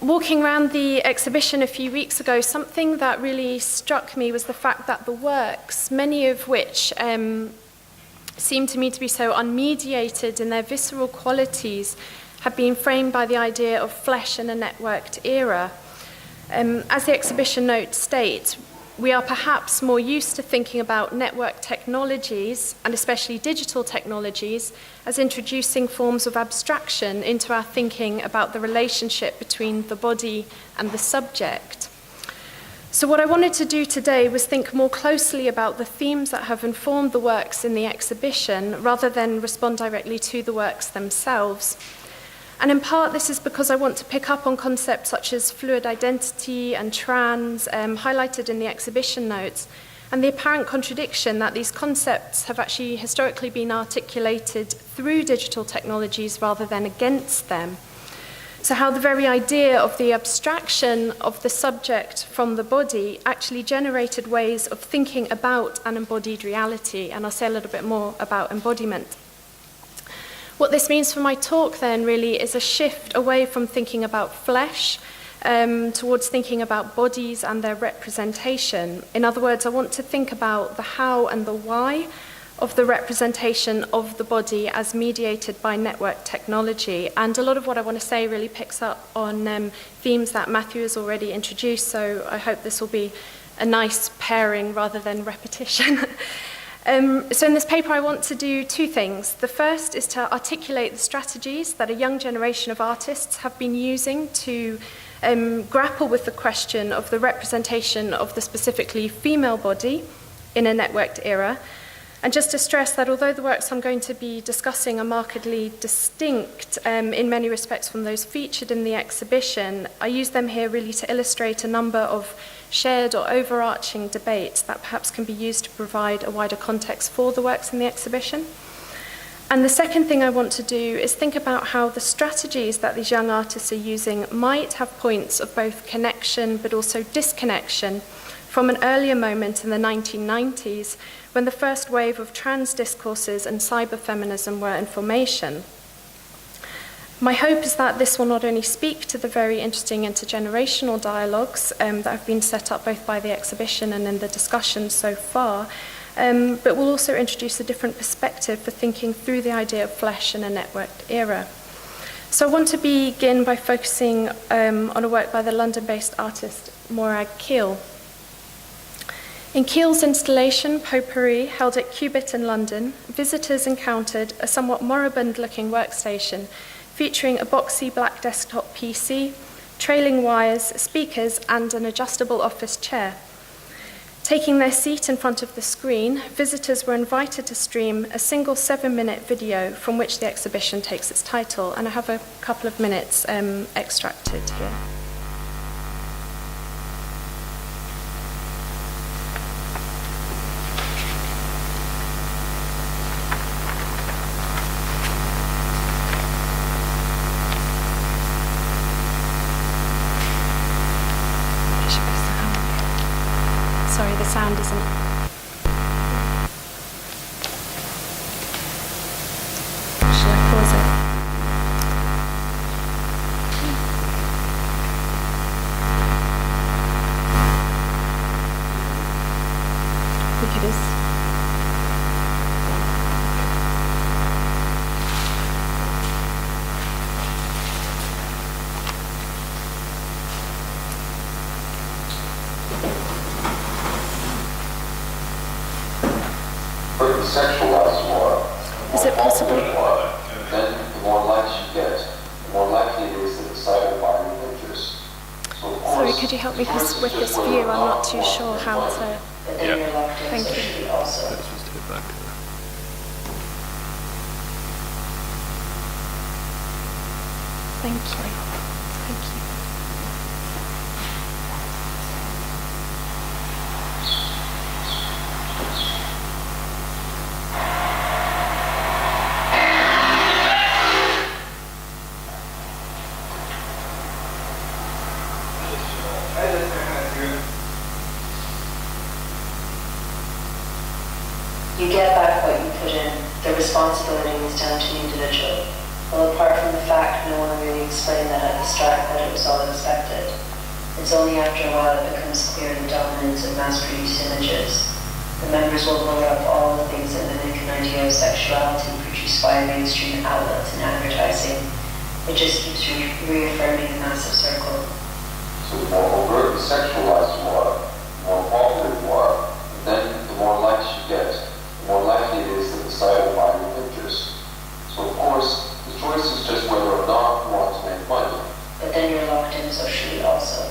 Walking around the exhibition a few weeks ago, something that really struck me was the fact that the works, many of which seem to me to be so unmediated in their visceral qualities, have been framed by the idea of flesh in a networked era. As the exhibition note states, we are perhaps more used to thinking about network technologies, and especially digital technologies, as introducing forms of abstraction into our thinking about the relationship between the body and the subject. So what I wanted to do today was think more closely about the themes that have informed the works in the exhibition, rather than respond directly to the works themselves. And in part, this is because I want to pick up on concepts such as fluid identity and trans, highlighted in the exhibition notes, and the apparent contradiction that these concepts have actually historically been articulated through digital technologies rather than against them. So how the very idea of the abstraction of the subject from the body actually generated ways of thinking about an embodied reality, and I'll say a little bit more about embodiment. What this means for my talk then really is a shift away from thinking about flesh towards thinking about bodies and their representation. In other words, I want to think about the how and the why of the representation of the body as mediated by network technology. And a lot of what I want to say really picks up on themes that Matthew has already introduced, so I hope this will be a nice pairing rather than repetition. So in this paper I want to do two things. The first is to articulate the strategies that a young generation of artists have been using to grapple with the question of the representation of the specifically female body in a networked era. And just to stress that although the works I'm going to be discussing are markedly distinct in many respects from those featured in the exhibition, I use them here really to illustrate a number of shared or overarching debates that perhaps can be used to provide a wider context for the works in the exhibition. And the second thing I want to do is think about how the strategies that these young artists are using might have points of both connection but also disconnection from an earlier moment in the 1990s when the first wave of trans discourses and cyberfeminism were in formation. My hope is that this will not only speak to the very interesting intergenerational dialogues that have been set up both by the exhibition and in the discussion so far, but will also introduce a different perspective for thinking through the idea of flesh in a networked era. So I want to begin by focusing on a work by the London-based artist Morag Keel. In Keel's installation, Potpourri, held at Cubit in London, visitors encountered a somewhat moribund-looking workstation featuring a boxy black desktop PC, trailing wires, speakers, and an adjustable office chair. Taking their seat in front of the screen, visitors were invited to stream a single 7-minute video from which the exhibition takes its title, and I have a couple of minutes extracted here. Sorry, the sound isn't. Shall I pause it? I think it is. Sexualize more. Is it possible? Then the more likes you get, the more likely it is that the site will buy your pictures. So Sorry, could you help me with this view? I'm not too sure how to. Yeah. Thank you. Let's just do it back. Thank you. Thank you. You get back what you put in. The responsibility is down to the individual. Well, apart from the fact no one really explained that at the start that it was all expected. It's only after a while it becomes clear the dominance of mass-produced images. The members will load up all the things that mimic an idea of sexuality produced by mainstream outlets and advertising. It just keeps reaffirming a massive circle. So the more overtly sexualized you are, the more popular you are, and then the more likes you get, the more likely it is that the site will buy your pictures. So of course, the choice is just whether or not you want to make money. But then you're locked in socially also.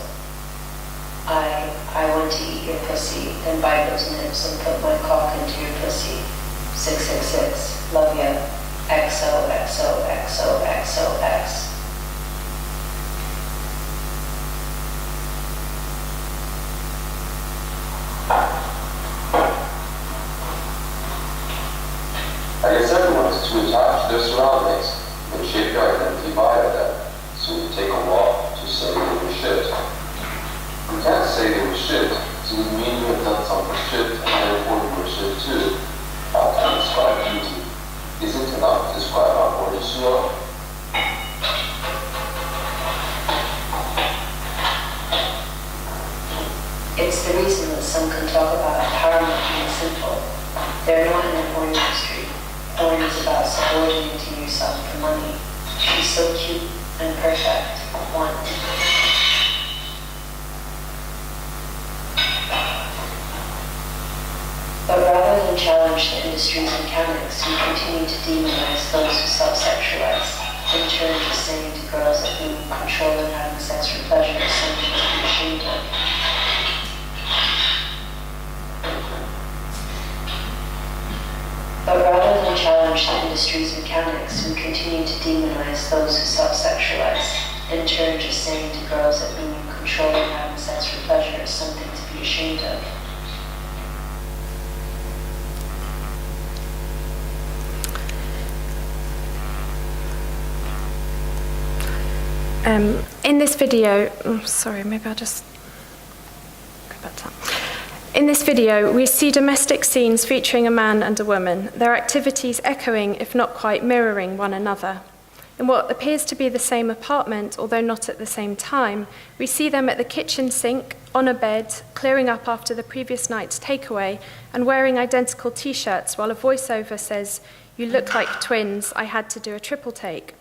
I want to eat your pussy, then bite those nips and put my cock into your pussy. 666, love ya. XOXOXOXOX. I guess everyone is too attached to their surroundings. They shape your identity via them. So you take a lot to say they were shit. You can't say they were shit, so it would mean you have done something shit and therefore you were shit too. How can I describe beauty? Isn't enough to describe how gorgeous you are? It's the reason that some can talk about empowerment being simple. They're not in the porn industry. Porn is about subordinating yourself for money. She's so cute and perfect. One. But rather than challenge the industry's mechanics, we continue to demonize those who self-sexualize, in turn just saying to girls that being in control and having sex for pleasure is something to be ashamed of. But rather than challenge the industry's mechanics, we continue to demonize those who self-sexualize, in turn just saying to girls that being in control and having sex for pleasure is something to be ashamed of. In this video, sorry, maybe I'll just go back to that. In this video, we see domestic scenes featuring a man and a woman, their activities echoing, if not quite mirroring one another. In what appears to be the same apartment, although not at the same time, we see them at the kitchen sink, on a bed, clearing up after the previous night's takeaway, and wearing identical t-shirts while a voiceover says, "You look like twins, I had to do a triple take."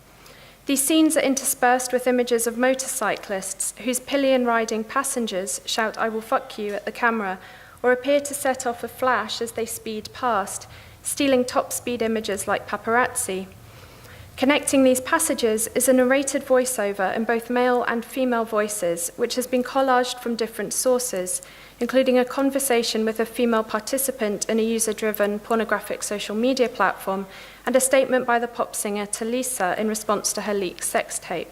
These scenes are interspersed with images of motorcyclists whose pillion-riding passengers shout, "I will fuck you," at the camera, or appear to set off a flash as they speed past, stealing top-speed images like paparazzi. Connecting these passages is a narrated voiceover in both male and female voices, which has been collaged from different sources, including a conversation with a female participant in a user-driven pornographic social media platform, and a statement by the pop singer to Lisa in response to her leaked sex tape.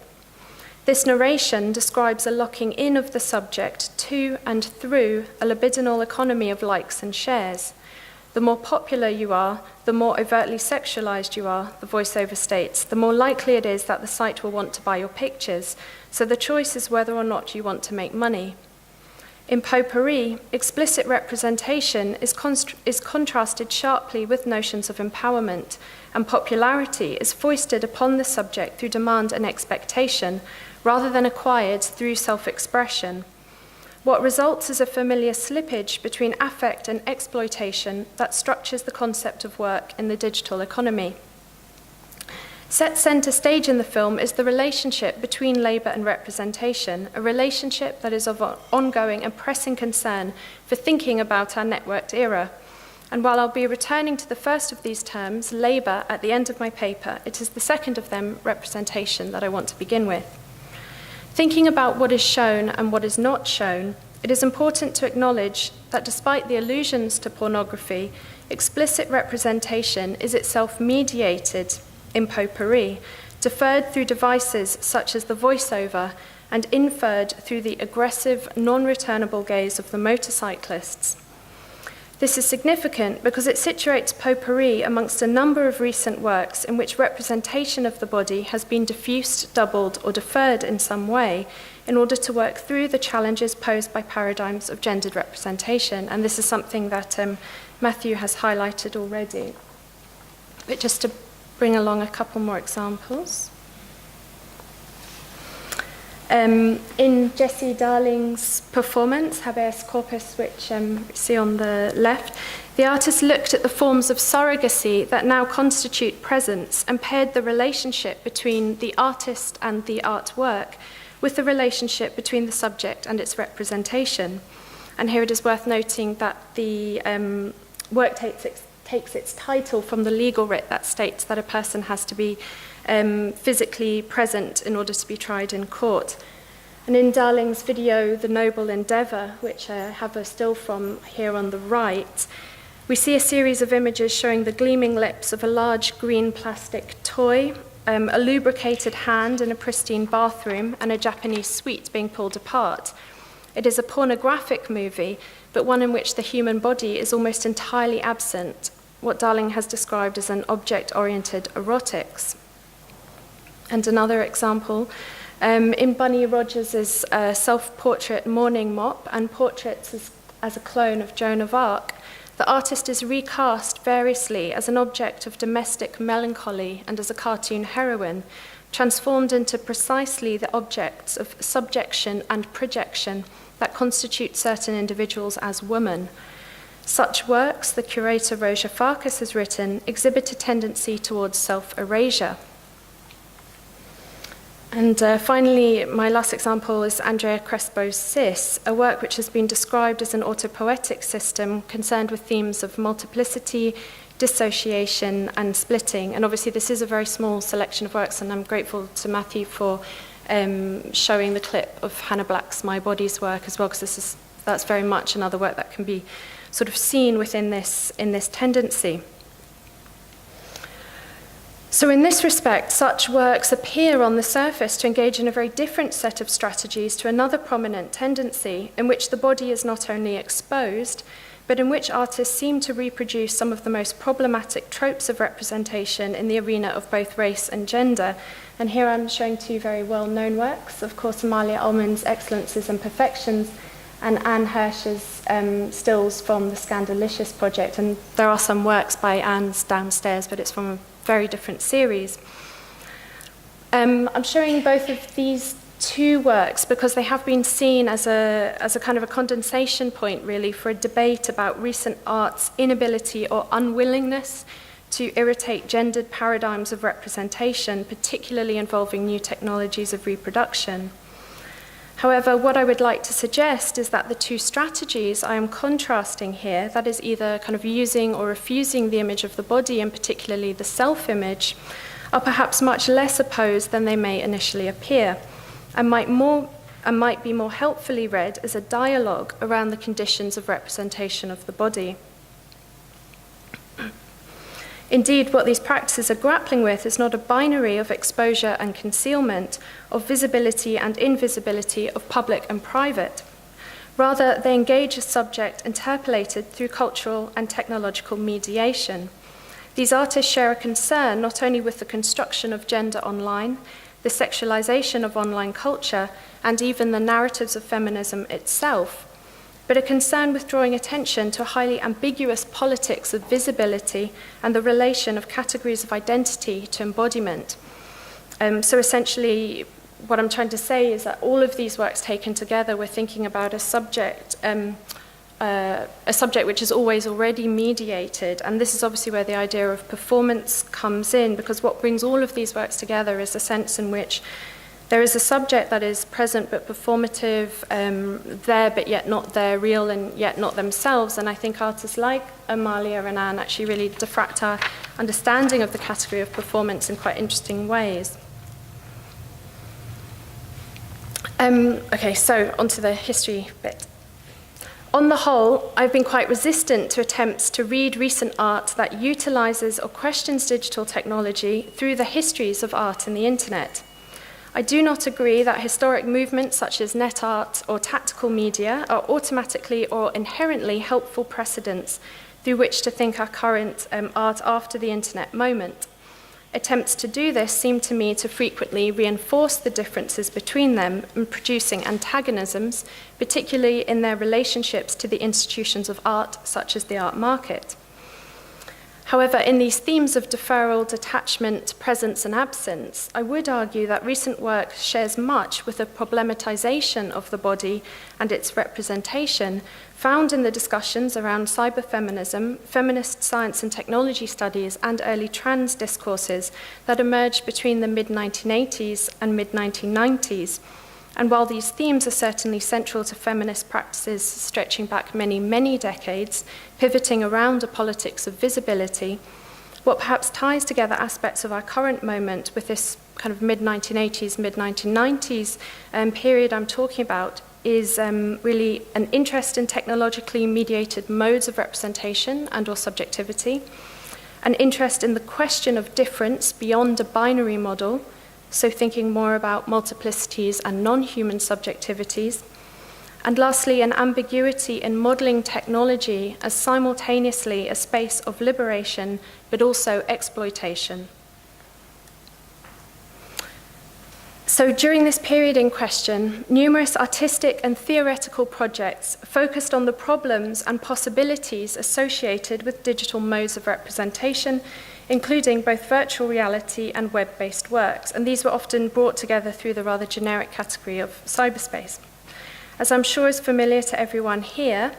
This narration describes a locking in of the subject to and through a libidinal economy of likes and shares. The more popular you are, the more overtly sexualized you are, the voiceover states, the more likely it is that the site will want to buy your pictures, so the choice is whether or not you want to make money. In potpourri, explicit representation is contrasted sharply with notions of empowerment, and popularity is foisted upon the subject through demand and expectation, rather than acquired through self-expression. What results is a familiar slippage between affect and exploitation that structures the concept of work in the digital economy. Set center stage in the film is the relationship between labor and representation, a relationship that is of ongoing and pressing concern for thinking about our networked era. And while I'll be returning to the first of these terms, labor, at the end of my paper, it is the second of them, representation, that I want to begin with. Thinking about what is shown and what is not shown, it is important to acknowledge that despite the allusions to pornography, explicit representation is itself mediated in potpourri, deferred through devices such as the voiceover, and inferred through the aggressive, non-returnable gaze of the motorcyclists. This is significant because it situates potpourri amongst a number of recent works in which representation of the body has been diffused, doubled, or deferred in some way in order to work through the challenges posed by paradigms of gendered representation. And this is something that Matthew has highlighted already. But just to bring along a couple more examples. In Jessie Darling's performance, Habeas Corpus, which you see on the left, the artist looked at the forms of surrogacy that now constitute presence and paired the relationship between the artist and the artwork with the relationship between the subject and its representation. And here it is worth noting that the work takes its title from the legal writ that states that a person has to be physically present in order to be tried in court. And in Darling's video, The Noble Endeavour, which I have a still from here on the right, we see a series of images showing the gleaming lips of a large green plastic toy, a lubricated hand in a pristine bathroom, and a Japanese sweet being pulled apart. It is a pornographic movie, but one in which the human body is almost entirely absent, what Darling has described as an object-oriented erotics. And another example, in Bunny Rogers' self-portrait Morning Mop and Portraits as a clone of Joan of Arc, the artist is recast variously as an object of domestic melancholy and as a cartoon heroine, transformed into precisely the objects of subjection and projection that constitute certain individuals as women. Such works, the curator Roja Farkas has written, exhibit a tendency towards self-erasure. And finally, my last example is Andrea Crespo's Cis, a work which has been described as an autopoetic system concerned with themes of multiplicity, dissociation, and splitting. And obviously, this is a very small selection of works, and I'm grateful to Matthew for showing the clip of Hannah Black's My Body's work as well, because that's very much another work that can be sort of seen within this tendency. So in this respect, such works appear on the surface to engage in a very different set of strategies to another prominent tendency in which the body is not only exposed, but in which artists seem to reproduce some of the most problematic tropes of representation in the arena of both race and gender. And here I'm showing two very well-known works, of course, Amalia Ullmann's Excellences and Perfections, and Anne Hirsch's stills from the Scandalicious project. And there are some works by Anne's downstairs, but it's from a very different series. I'm showing both of these two works because they have been seen as a kind of a condensation point, really, for a debate about recent art's inability or unwillingness to irritate gendered paradigms of representation, particularly involving new technologies of reproduction. However, what I would like to suggest is that the two strategies I am contrasting here, that is either kind of using or refusing the image of the body, and particularly the self-image, are perhaps much less opposed than they may initially appear, and might be more helpfully read as a dialogue around the conditions of representation of the body. Indeed, what these practices are grappling with is not a binary of exposure and concealment, of visibility and invisibility, of public and private. Rather, they engage a subject interpolated through cultural and technological mediation. These artists share a concern not only with the construction of gender online, the sexualization of online culture, and even the narratives of feminism itself, but a concern with drawing attention to a highly ambiguous politics of visibility and the relation of categories of identity to embodiment. So essentially, what I'm trying to say is that all of these works taken together, we're thinking about a subject which is always already mediated, and this is obviously where the idea of performance comes in, because what brings all of these works together is the sense in which there is a subject that is present but performative, there but yet not there, real and yet not themselves. And I think artists like Amalia and Anne actually really diffract our understanding of the category of performance in quite interesting ways. Okay, so onto the history bit. On the whole, I've been quite resistant to attempts to read recent art that utilizes or questions digital technology through the histories of art and the internet. I do not agree that historic movements such as net art or tactical media are automatically or inherently helpful precedents through which to think our current art after the internet moment. Attempts to do this seem to me to frequently reinforce the differences between them and producing antagonisms, particularly in their relationships to the institutions of art, such as the art market. However, in these themes of deferral, detachment, presence, and absence, I would argue that recent work shares much with a problematization of the body and its representation found in the discussions around cyberfeminism, feminist science and technology studies, and early trans discourses that emerged between the mid-1980s and mid-1990s. And while these themes are certainly central to feminist practices stretching back many, many decades, pivoting around a politics of visibility, what perhaps ties together aspects of our current moment with this kind of mid-1980s, mid-1990s period I'm talking about is really an interest in technologically mediated modes of representation and or subjectivity, an interest in the question of difference beyond a binary model, so thinking more about multiplicities and non-human subjectivities, and lastly, an ambiguity in modeling technology as simultaneously a space of liberation, but also exploitation. So during this period in question, numerous artistic and theoretical projects focused on the problems and possibilities associated with digital modes of representation, including both virtual reality and web-based works, and these were often brought together through the rather generic category of cyberspace. As I'm sure is familiar to everyone here,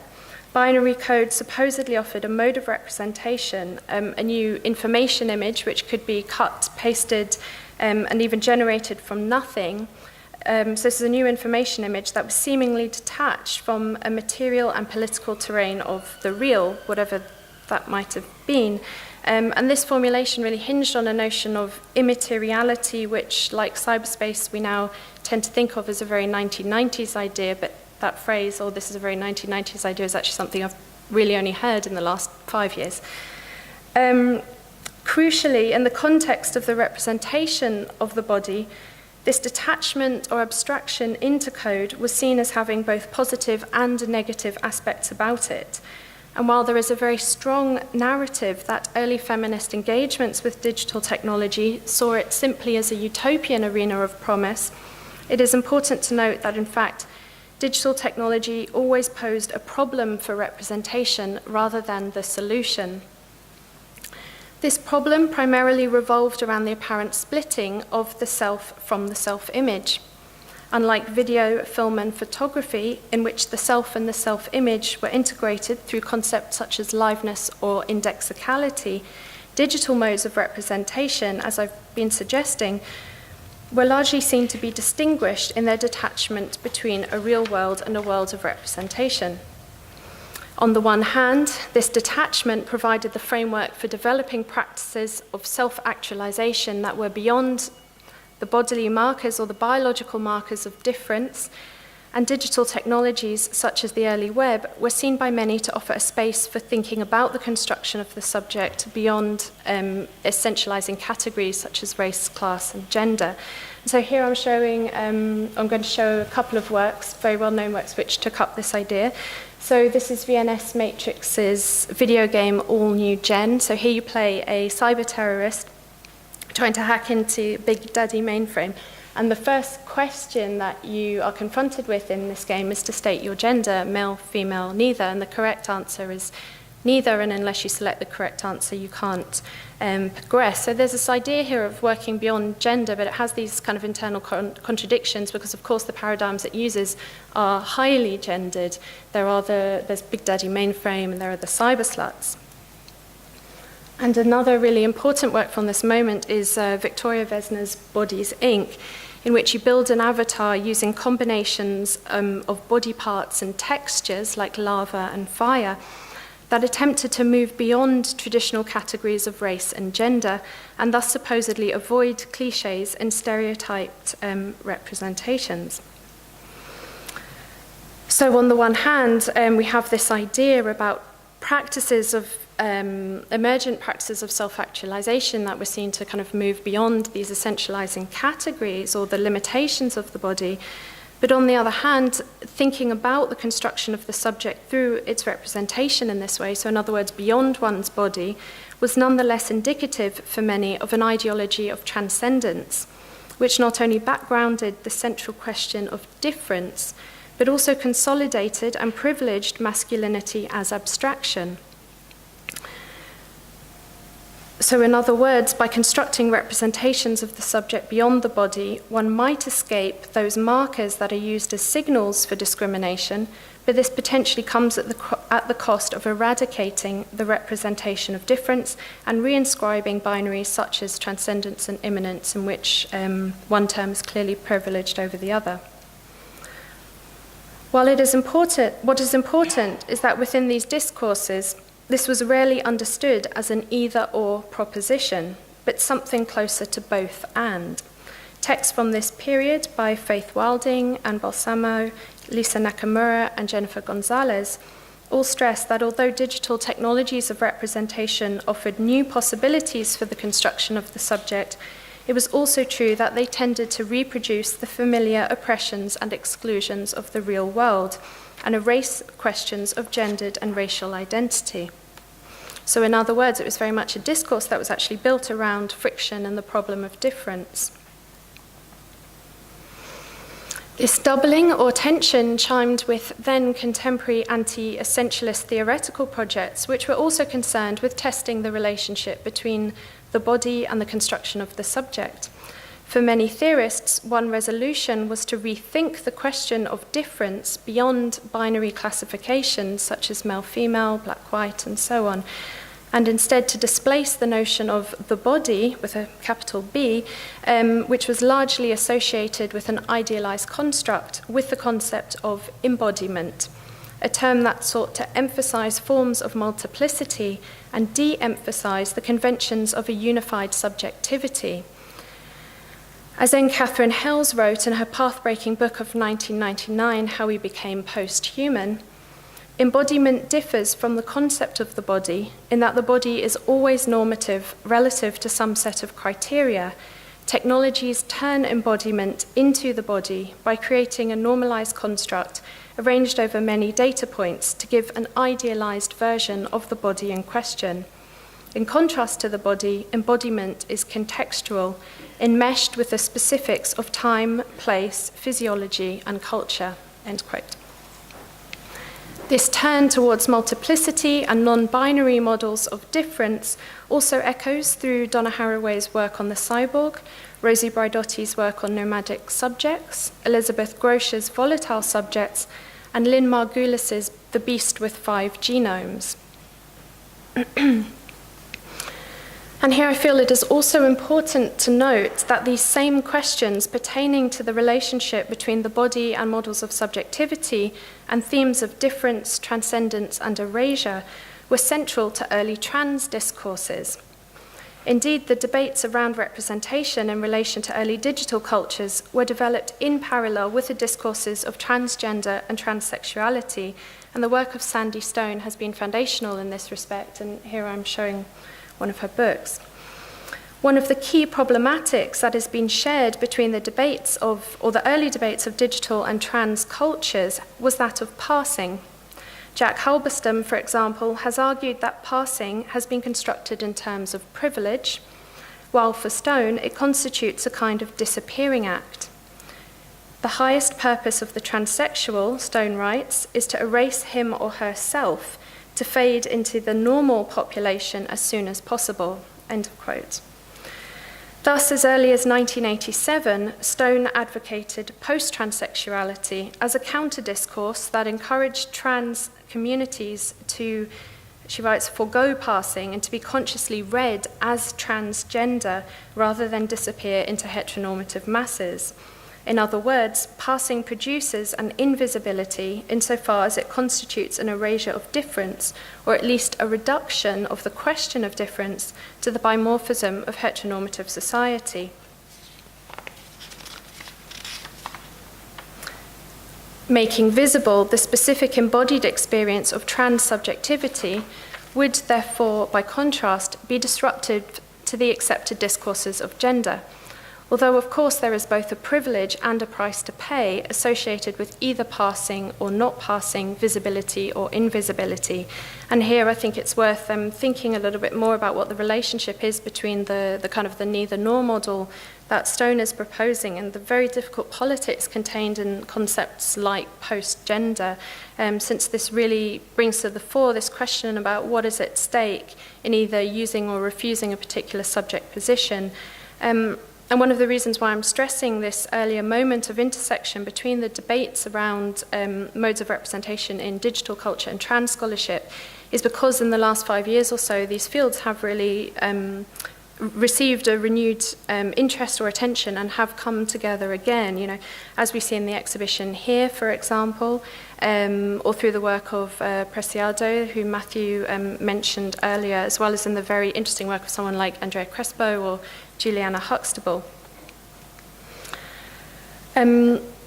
binary code supposedly offered a mode of representation, a new information image which could be cut, pasted, and even generated from nothing. So this is a new information image that was seemingly detached from a material and political terrain of the real, whatever that might have been. And this formulation really hinged on a notion of immateriality, which, like cyberspace, we now tend to think of as a very 1990s idea, but that phrase, or this is a very 1990s idea, is actually something I've really only heard in the last 5 years. Crucially, in the context of the representation of the body, this detachment or abstraction into code was seen as having both positive and negative aspects about it. And while there is a very strong narrative that early feminist engagements with digital technology saw it simply as a utopian arena of promise, it is important to note that, in fact, digital technology always posed a problem for representation rather than the solution. This problem primarily revolved around the apparent splitting of the self from the self-image. Unlike video, film, and photography, in which the self and the self-image were integrated through concepts such as liveness or indexicality, digital modes of representation, as I've been suggesting, were largely seen to be distinguished in their detachment between a real world and a world of representation. On the one hand, this detachment provided the framework for developing practices of self-actualization that were beyond the bodily markers or the biological markers of difference, and digital technologies such as the early web were seen by many to offer a space for thinking about the construction of the subject beyond essentializing categories such as race, class, and gender. And so here I'm going to show a couple of works, very well-known works, which took up this idea. So this is VNS Matrix's video game All New Gen. So here you play a cyber terrorist trying to hack into Big Daddy mainframe. And the first question that you are confronted with in this game is to state your gender, male, female, neither. And the correct answer is neither, and unless you select the correct answer, you can't progress. So there's this idea here of working beyond gender, but it has these kind of internal contradictions because, of course, the paradigms it uses are highly gendered. There's Big Daddy mainframe, and there are the cyber sluts. And another really important work from this moment is Victoria Vesner's Bodies, Inc., in which you build an avatar using combinations of body parts and textures like lava and fire that attempted to move beyond traditional categories of race and gender and thus supposedly avoid cliches and stereotyped representations. So on the one hand, we have this idea about practices of emergent practices of self-actualization that were seen to kind of move beyond these essentializing categories or the limitations of the body. But on the other hand, thinking about the construction of the subject through its representation in this way, so in other words, beyond one's body, was nonetheless indicative for many of an ideology of transcendence, which not only backgrounded the central question of difference, but also consolidated and privileged masculinity as abstraction. So in other words, by constructing representations of the subject beyond the body, one might escape those markers that are used as signals for discrimination, but this potentially comes at the cost of eradicating the representation of difference and reinscribing binaries such as transcendence and immanence, in which one term is clearly privileged over the other. What is important is that within these discourses, this was rarely understood as an either-or proposition, but something closer to both and. Texts from this period by Faith Wilding, Anne Balsamo, Lisa Nakamura, and Jennifer Gonzalez all stress that although digital technologies of representation offered new possibilities for the construction of the subject, it was also true that they tended to reproduce the familiar oppressions and exclusions of the real world and erase questions of gendered and racial identity. So in other words, it was very much a discourse that was actually built around friction and the problem of difference. This doubling or tension chimed with then contemporary anti-essentialist theoretical projects, which were also concerned with testing the relationship between the body and the construction of the subject. For many theorists, one resolution was to rethink the question of difference beyond binary classifications such as male-female, black-white, and so on, and instead to displace the notion of the body, with a capital B, which was largely associated with an idealized construct, with the concept of embodiment, a term that sought to emphasize forms of multiplicity and de-emphasize the conventions of a unified subjectivity. As then Catherine Hales wrote in her path-breaking book of 1999, How We Became Post-Human, embodiment differs from the concept of the body in that the body is always normative relative to some set of criteria. Technologies turn embodiment into the body by creating a normalized construct arranged over many data points to give an idealized version of the body in question. In contrast to the body, embodiment is contextual, enmeshed with the specifics of time, place, physiology, and culture, end quote. This turn towards multiplicity and non-binary models of difference also echoes through Donna Haraway's work on the cyborg, Rosie Braidotti's work on nomadic subjects, Elizabeth Grosch's volatile subjects, and Lynn Margulis's The Beast with 5 Genomes. And here I feel it is also important to note that these same questions pertaining to the relationship between the body and models of subjectivity and themes of difference, transcendence, and erasure were central to early trans discourses. Indeed, the debates around representation in relation to early digital cultures were developed in parallel with the discourses of transgender and transsexuality, and the work of Sandy Stone has been foundational in this respect, and here I'm showing one of her books. One of the key problematics that has been shared between the debates of, or the early debates of digital and trans cultures was that of passing. Jack Halberstam, for example, has argued that passing has been constructed in terms of privilege, while for Stone it constitutes a kind of disappearing act. The highest purpose of the transsexual, Stone writes, is to erase him or herself, to fade into the normal population as soon as possible, end of quote. Thus, as early as 1987, Stone advocated post-transsexuality as a counter-discourse that encouraged trans communities to, she writes, forego passing and to be consciously read as transgender rather than disappear into heteronormative masses. In other words, passing produces an invisibility insofar as it constitutes an erasure of difference, or at least a reduction of the question of difference to the bimorphism of heteronormative society. Making visible the specific embodied experience of trans subjectivity would therefore, by contrast, be disruptive to the accepted discourses of gender. although of course there is both a privilege and a price to pay associated with either passing or not passing visibility or invisibility. And here I think it's worth thinking a little bit more about what the relationship is between the kind of the neither nor model that Stone is proposing and the very difficult politics contained in concepts like post-gender, since this really brings to the fore this question about what is at stake in either using or refusing a particular subject position. And one of the reasons why I'm stressing this earlier moment of intersection between the debates around modes of representation in digital culture and trans scholarship is because in the last 5 years or so, these fields have really received a renewed interest or attention and have come together again, you know, as we see in the exhibition here, for example, or through the work of Preciado, who Matthew mentioned earlier, as well as in the very interesting work of someone like Andrea Crespo or Juliana Huxtable.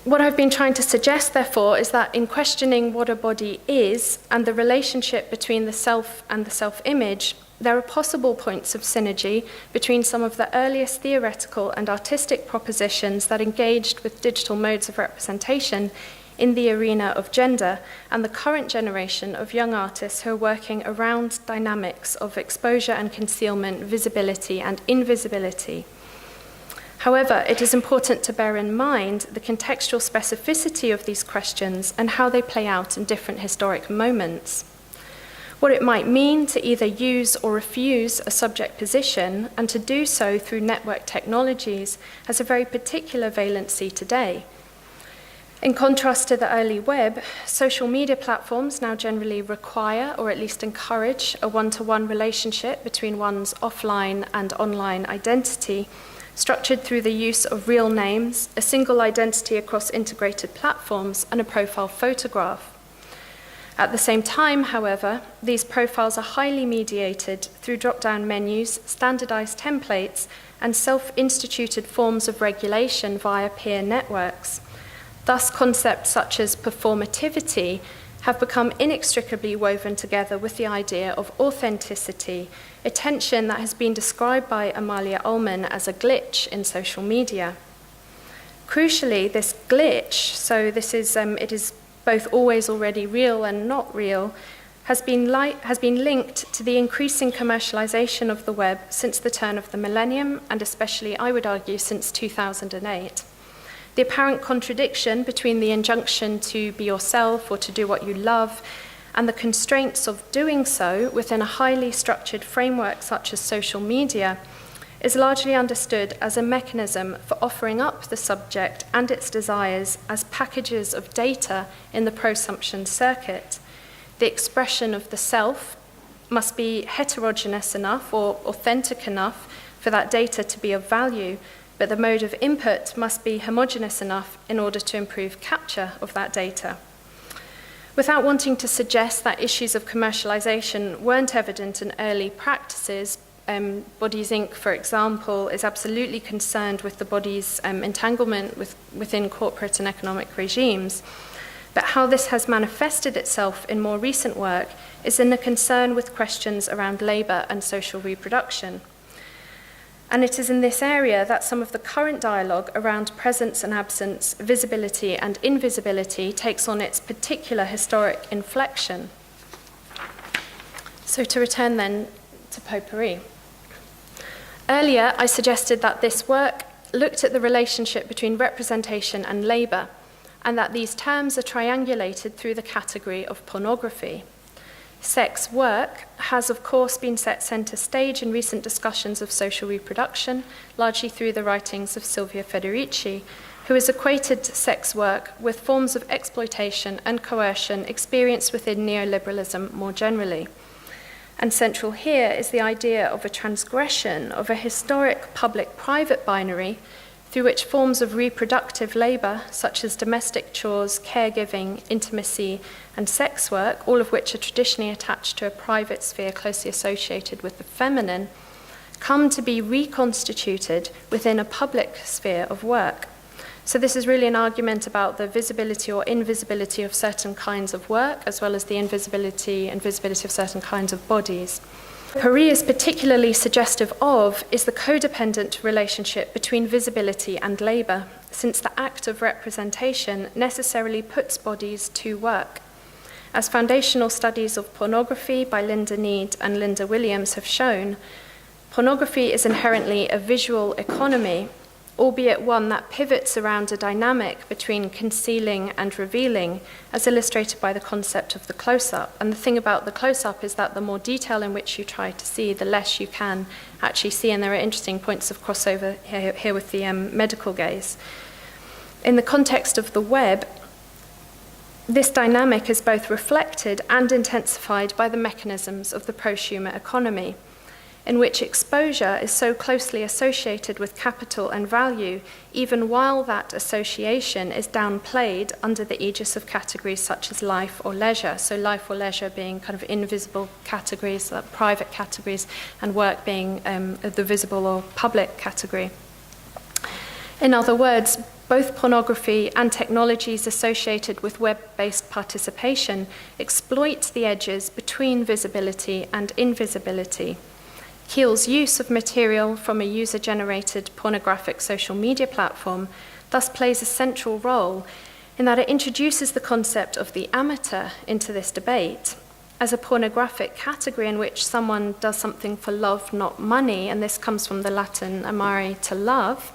What I've been trying to suggest, therefore, is that in questioning what a body is and the relationship between the self and the self-image, there are possible points of synergy between some of the earliest theoretical and artistic propositions that engaged with digital modes of representation in the arena of gender and the current generation of young artists who are working around dynamics of exposure and concealment, visibility and invisibility. However, it is important to bear in mind the contextual specificity of these questions and how they play out in different historic moments. What it might mean to either use or refuse a subject position and to do so through network technologies has a very particular valency today. In contrast to the early web, social media platforms now generally require or at least encourage a one-to-one relationship between one's offline and online identity, structured through the use of real names, a single identity across integrated platforms, and a profile photograph. At the same time, however, these profiles are highly mediated through drop-down menus, standardized templates, and self-instituted forms of regulation via peer networks. Thus, concepts such as performativity have become inextricably woven together with the idea of authenticity, a tension that has been described by Amalia Ullman as a glitch in social media. Crucially, this glitch, so it is both always already real and not real, has been linked to the increasing commercialization of the web since the turn of the millennium, and especially, I would argue, since 2008. The apparent contradiction between the injunction to be yourself or to do what you love and the constraints of doing so within a highly structured framework such as social media is largely understood as a mechanism for offering up the subject and its desires as packages of data in the prosumption circuit. The expression of the self must be heterogeneous enough or authentic enough for that data to be of value, but the mode of input must be homogeneous enough in order to improve capture of that data. Without wanting to suggest that issues of commercialization weren't evident in early practices, Bodies Inc., for example, is absolutely concerned with the body's entanglement within corporate and economic regimes. But how this has manifested itself in more recent work is in a concern with questions around labor and social reproduction. And it is in this area that some of the current dialogue around presence and absence, visibility and invisibility takes on its particular historic inflection. So to return then to potpourri. Earlier, I suggested that this work looked at the relationship between representation and labor, and that these terms are triangulated through the category of pornography. Sex work has, of course, been set center stage in recent discussions of social reproduction, largely through the writings of Silvia Federici, who has equated sex work with forms of exploitation and coercion experienced within neoliberalism more generally. And central here is the idea of a transgression of a historic public-private binary through which forms of reproductive labor, such as domestic chores, caregiving, intimacy, and sex work, all of which are traditionally attached to a private sphere closely associated with the feminine, come to be reconstituted within a public sphere of work. So this is really an argument about the visibility or invisibility of certain kinds of work, as well as the invisibility and visibility of certain kinds of bodies. Paris is particularly suggestive of is the codependent relationship between visibility and labour, since the act of representation necessarily puts bodies to work. As foundational studies of pornography by Linda Need and Linda Williams have shown, pornography is inherently a visual economy, albeit one that pivots around a dynamic between concealing and revealing, as illustrated by the concept of the close-up. And the thing about the close-up is that the more detail in which you try to see, the less you can actually see, and there are interesting points of crossover here with the medical gaze. In the context of the web, this dynamic is both reflected and intensified by the mechanisms of the prosumer economy, in which exposure is so closely associated with capital and value, even while that association is downplayed under the aegis of categories such as life or leisure. So life or leisure being kind of invisible categories, private categories, and work being the visible or public category. In other words, both pornography and technologies associated with web-based participation exploit the edges between visibility and invisibility. Keel's use of material from a user-generated pornographic social media platform thus plays a central role in that it introduces the concept of the amateur into this debate as a pornographic category in which someone does something for love, not money, and this comes from the Latin amare, to love.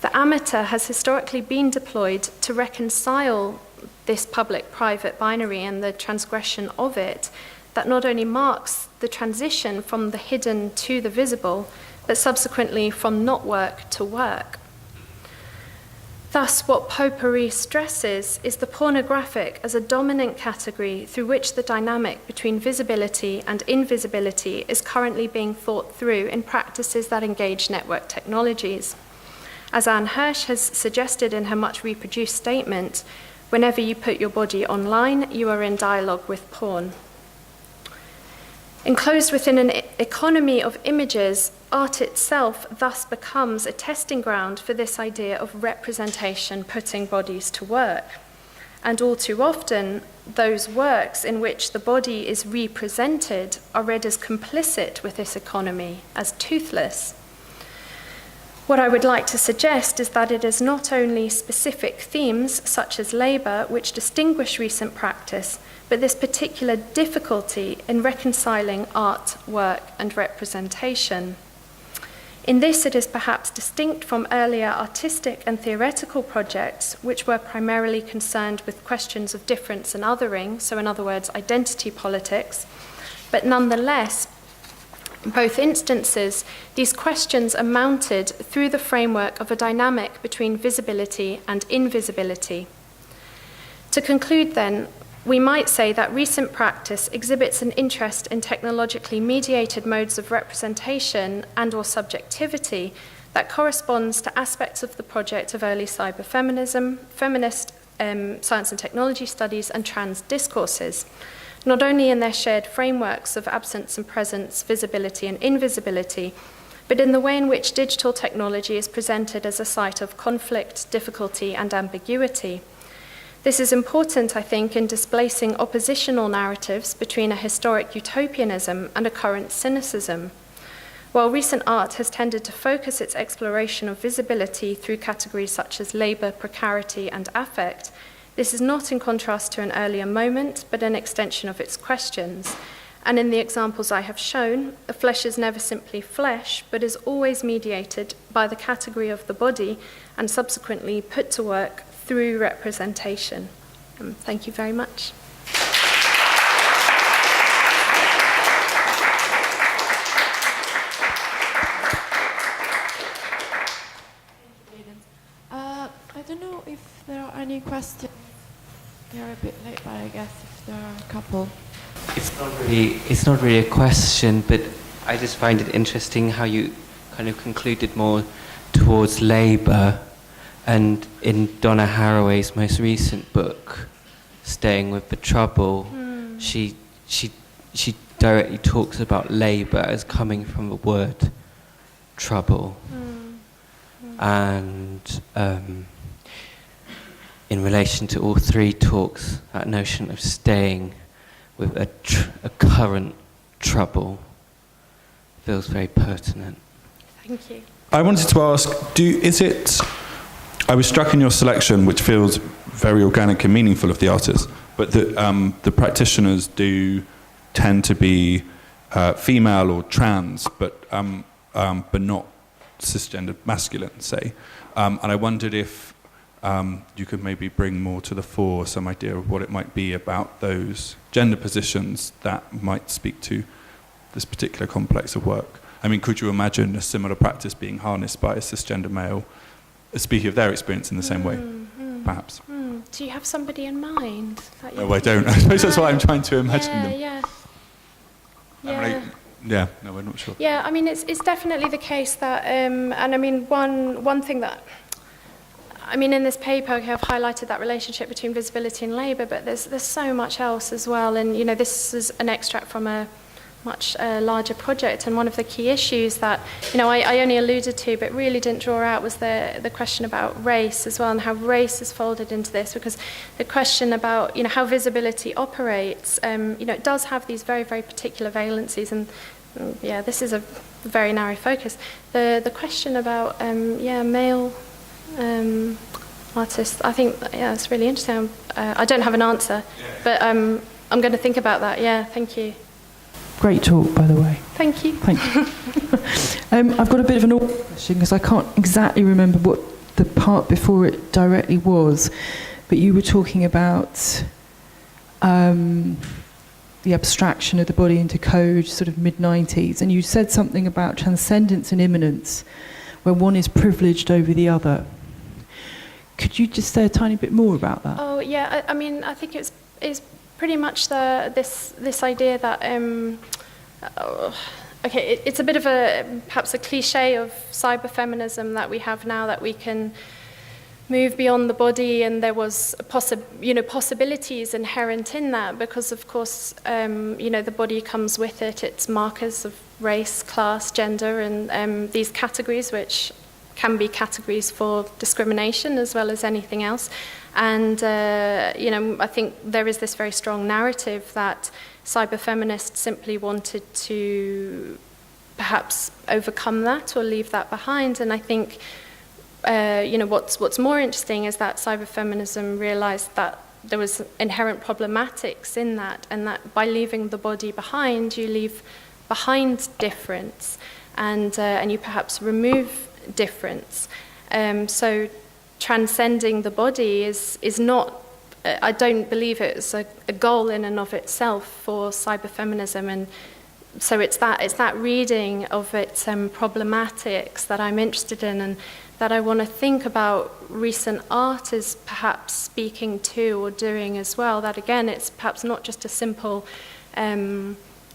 The amateur has historically been deployed to reconcile this public-private binary and the transgression of it that not only marks the transition from the hidden to the visible, but subsequently from not work to work. Thus, what Potpourri stresses is the pornographic as a dominant category through which the dynamic between visibility and invisibility is currently being thought through in practices that engage network technologies. As Anne Hirsch has suggested in her much reproduced statement, whenever you put your body online, you are in dialogue with porn. Enclosed within an economy of images, art itself thus becomes a testing ground for this idea of representation putting bodies to work. And all too often, those works in which the body is represented are read as complicit with this economy, as toothless. What I would like to suggest is that it is not only specific themes, such as labour, which distinguish recent practice, but this particular difficulty in reconciling art, work, and representation. In this, it is perhaps distinct from earlier artistic and theoretical projects, which were primarily concerned with questions of difference and othering, so in other words, identity politics, but nonetheless, in both instances, these questions are mounted through the framework of a dynamic between visibility and invisibility. To conclude then, we might say that recent practice exhibits an interest in technologically mediated modes of representation and/or subjectivity that corresponds to aspects of the project of early cyberfeminism, feminist science and technology studies, and trans discourses, not only in their shared frameworks of absence and presence, visibility and invisibility, but in the way in which digital technology is presented as a site of conflict, difficulty, and ambiguity. This is important, I think, in displacing oppositional narratives between a historic utopianism and a current cynicism. While recent art has tended to focus its exploration of visibility through categories such as labour, precarity, and affect, this is not in contrast to an earlier moment, but an extension of its questions. And in the examples I have shown, the flesh is never simply flesh, but is always mediated by the category of the body and subsequently put to work through representation. Thank you very much. I don't know if there are any questions. They're a bit late, but I guess if there are a couple. It's not really a question, but I just find it interesting how you kind of concluded more towards labour, and in Donna Haraway's most recent book, Staying with the Trouble, she directly talks about labour as coming from the word trouble. And in relation to all three talks, that notion of staying with a current trouble feels very pertinent. Thank you. I wanted to ask, I was struck in your selection, which feels very organic and meaningful of the artists, but the practitioners do tend to be female or trans, but not cisgendered masculine, say. And I wondered if you could maybe bring more to the fore some idea of what it might be about those gender positions that might speak to this particular complex of work. I mean, could you imagine a similar practice being harnessed by a cisgender male, speaking of their experience in the same way, perhaps? Do you have somebody in mind? No, I don't. I suppose that's why I'm trying to imagine them. No, we're not sure. Yeah, I mean, it's definitely the case that, and I mean, one thing that, I mean, in this paper, I have highlighted that relationship between visibility and labour, but there's so much else as well. And, you know, this is an extract from a much larger project, and one of the key issues that, you know, I only alluded to but really didn't draw out was the question about race as well, and how race is folded into this, because the question about, you know, how visibility operates, you know, it does have these very, very particular valencies, and yeah, this is a very narrow focus. The question about male artists, I think, it's really interesting. I don't have an answer, but I'm going to think about that. Yeah, thank you. Great talk, by the way. Thank you. Thank you. I've got a bit of an awkward question because I can't exactly remember what the part before it directly was, but you were talking about the abstraction of the body into code, sort of mid-90s, and you said something about transcendence and immanence, where one is privileged over the other. Could you just say a tiny bit more about that? Oh, yeah, I mean, I think it's pretty much this idea that it's a bit of perhaps a cliche of cyberfeminism that we have now, that we can move beyond the body, and there was possibilities inherent in that, because of course the body comes with its markers of race, class, gender, and these categories, which can be categories for discrimination as well as anything else. And, I think there is this very strong narrative that cyberfeminists simply wanted to perhaps overcome that or leave that behind. And I think, what's more interesting is that cyberfeminism realized that there was inherent problematics in that, and that by leaving the body behind, you leave behind difference, and you perhaps remove difference. So transcending the body is not, I don't believe it's a goal in and of itself for cyberfeminism, and so it's that reading of its problematics that I'm interested in, and that I want to think about recent art is perhaps speaking to or doing as well. That again, it's perhaps not just a simple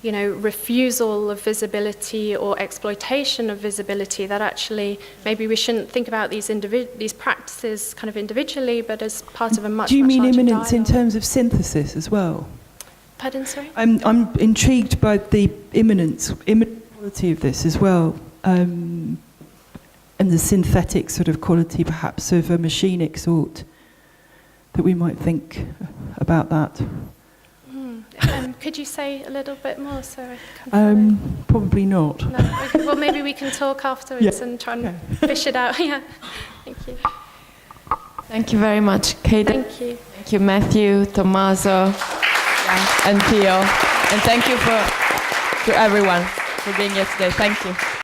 refusal of visibility or exploitation of visibility, that actually maybe we shouldn't think about these practices kind of individually, but as part of a much, Do you much mean larger immanence dialogue. in terms of synthesis as well? Pardon, sorry? I'm intrigued by the immanent quality of this as well, and the synthetic sort of quality perhaps of a machinic sort, that we might think about that. Could you say a little bit more so I can follow? Probably not. No? Okay, well, maybe we can talk afterwards and try and fish it out. Yeah, thank you. Thank you very much, Cadence. Thank you. Thank you, Matthew, Tommaso, and Theo. And thank you to everyone for being here today. Thank you.